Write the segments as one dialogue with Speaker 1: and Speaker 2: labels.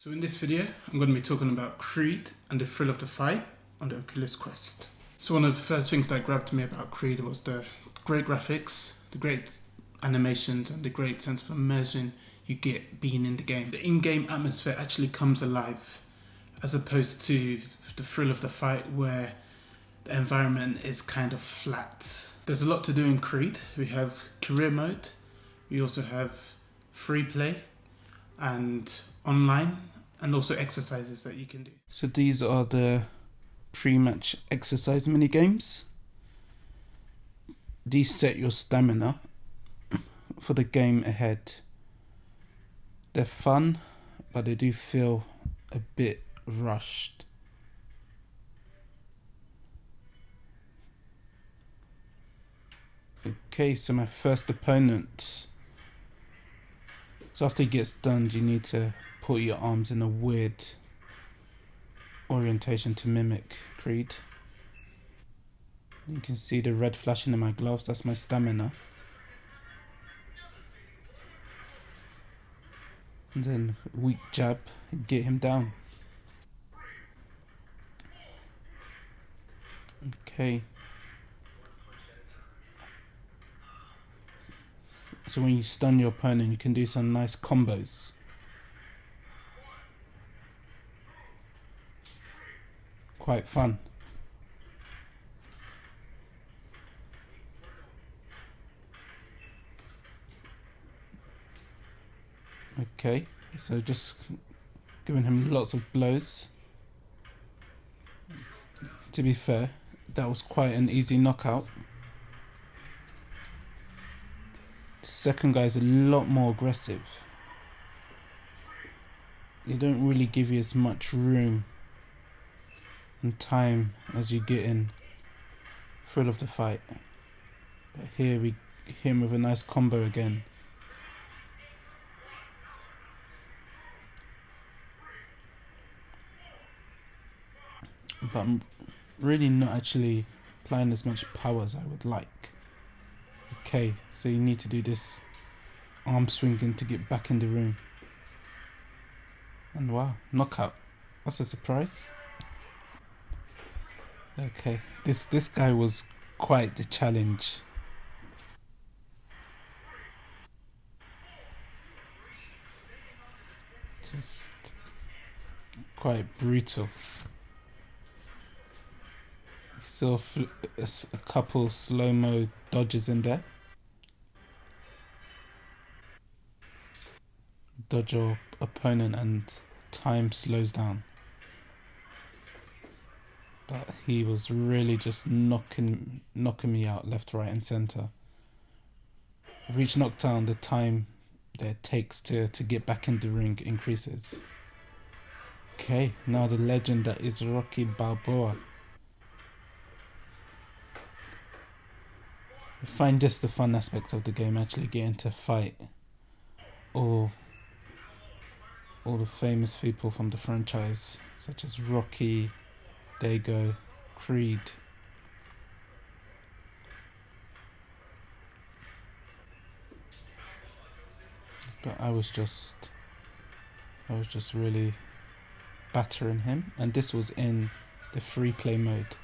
Speaker 1: So in this video, I'm going to be talking about Creed and the thrill of the fight on the Oculus Quest. So one of the first things that grabbed me about Creed was the great graphics, the great animations, and the great sense of immersion you get being in the game. The in-game atmosphere actually comes alive, as opposed to the thrill of the fight where the environment is kind of flat. There's a lot to do in Creed. We have career mode, we also have free play and online, and also exercises that you can do. So these are the pre-match exercise mini games. These set your stamina for the game ahead. They're fun, but they do feel a bit rushed. Okay, so my first opponent. So after he gets stunned, you need to put your arms in a weird orientation to mimic Creed. You can see the red flashing in my gloves, that's my stamina. And then weak jab, get him down. Okay. So when you stun your opponent, you can do some nice combos. Quite fun. Okay, so just giving him lots of blows. To be fair, that was quite an easy knockout. The second guy is a lot more aggressive. They don't really give you as much room and time as you get in thrill of the fight. But here we hit him with a nice combo again. But I'm really not actually applying as much power as I would like. Okay, so you need to do this arm swinging to get back in the room. And wow, knockout. That's a surprise. Okay, this guy was quite the challenge. Just quite brutal. Still a couple slow-mo dodges in there. Dodge your opponent and time slows down. But he was really just knocking me out left, right and centre. With each knockdown, the time that it takes to get back in the ring increases. Okay, now the legend that is Rocky Balboa. I find this the fun aspect of the game, actually getting to fight all the famous people from the franchise, such as Rocky, Dago, Creed. But I was just really battering him, and this was in the free play mode.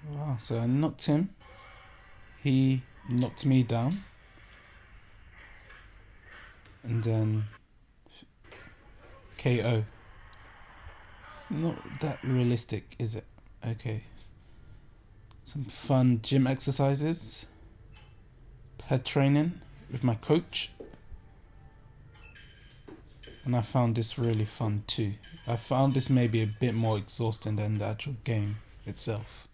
Speaker 1: Wow, so I knocked him, he knocked me down, and then KO. It's not that realistic, is it? Okay. Some fun gym exercises, head training with my coach, and I found this really fun too. I found this maybe a bit more exhausting than the actual game itself.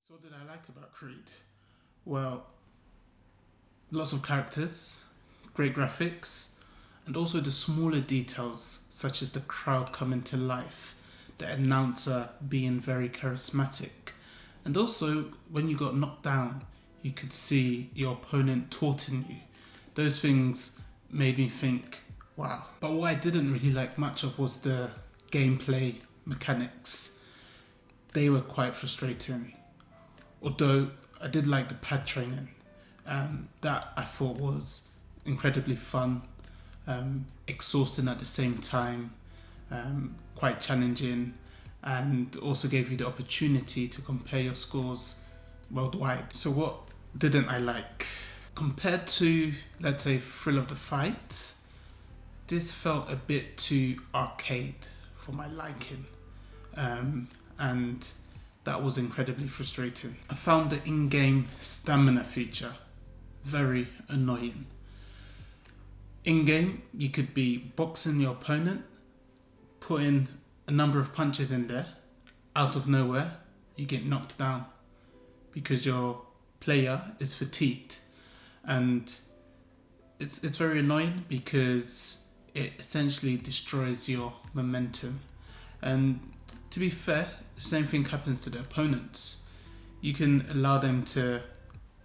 Speaker 1: So what did I like about Creed? Well, lots of characters, great graphics, and also the smaller details such as the crowd coming to life, the announcer being very charismatic, and also when you got knocked down you could see your opponent taunting you. Those things made me think, wow. But what I didn't really like much of was the gameplay mechanics, they were quite frustrating. Although I did like the pad training, that I thought was incredibly fun, exhausting at the same time, quite challenging, and also gave you the opportunity to compare your scores worldwide. So what didn't I like? Compared to, let's say, Thrill of the Fight, this felt a bit too arcade for my liking, and that was incredibly frustrating. I found the in-game stamina feature very annoying. In-game, you could be boxing your opponent, putting a number of punches in there, out of nowhere, you get knocked down because your player is fatigued. And it's very annoying because it essentially destroys your momentum. And to be fair, the same thing happens to the opponents. You can allow them to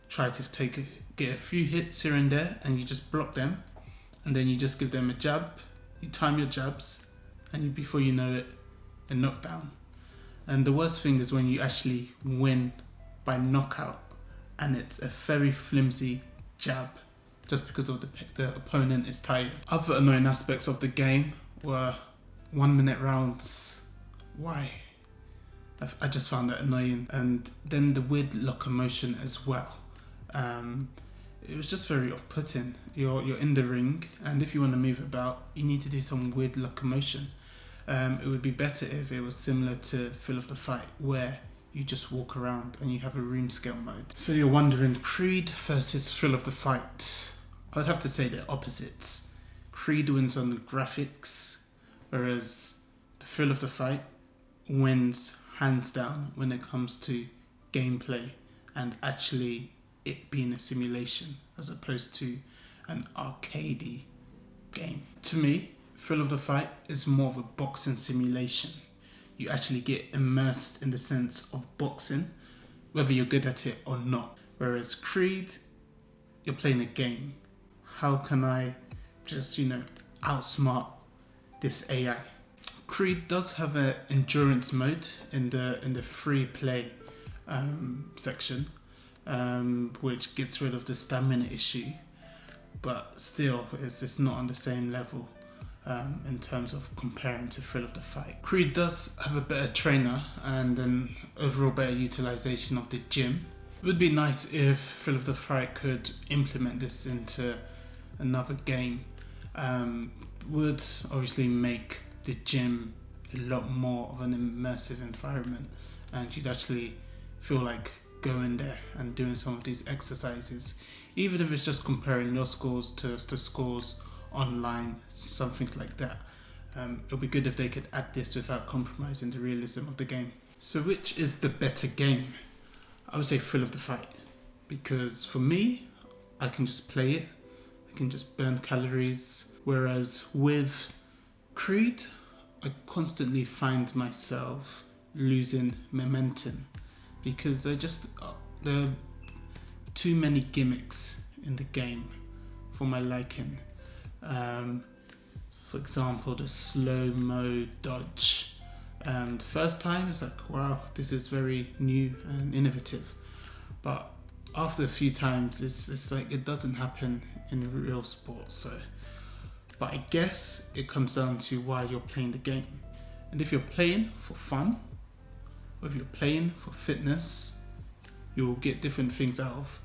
Speaker 1: try to get a few hits here and there, and you just block them, and then you just give them a jab, you time your jabs, and before you know it, a knockdown. And the worst thing is when you actually win by knockout, and it's a very flimsy jab just because of the opponent is tired. Other annoying aspects of the game were 1 minute rounds. Why? I just found that annoying. And then the weird locomotion as well. It was just very off-putting. You're in the ring, and if you want to move about, you need to do some weird locomotion. It would be better if it was similar to Thrill of the Fight, where you just walk around and you have a room scale mode. So you're wondering, Creed versus Thrill of the Fight. I would have to say they're opposites. Creed wins on the graphics, whereas the Thrill of the Fight wins hands down when it comes to gameplay and actually it being a simulation as opposed to an arcadey game. To me, Thrill of the Fight is more of a boxing simulation. You actually get immersed in the sense of boxing, whether you're good at it or not. Whereas Creed, you're playing a game. How can I just, outsmart this AI? Creed does have an endurance mode in the free play section, which gets rid of the stamina issue, but still it's not on the same level. In terms of comparing to Thrill of the Fight. Creed does have a better trainer and an overall better utilization of the gym. It would be nice if Thrill of the Fight could implement this into another game. Would obviously make the gym a lot more of an immersive environment, and you'd actually feel like going there and doing some of these exercises, even if it's just comparing your scores to scores online, something like that. It would be good if they could add this without compromising the realism of the game. So which is the better game? I would say Thrill of the Fight, because for me, I can just play it, I can just burn calories, whereas with Creed, I constantly find myself losing momentum because there are too many gimmicks in the game for my liking. For example, the slow-mo dodge. The first time it's like, wow, this is very new and innovative. But after a few times, it's like it doesn't happen in real sports. So, but I guess it comes down to why you're playing the game. And if you're playing for fun, or if you're playing for fitness, you'll get different things out of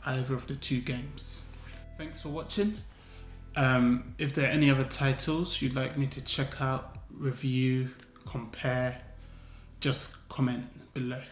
Speaker 1: either of the two games. Thanks for watching. If there are any other titles you'd like me to check out, review, compare, just comment below.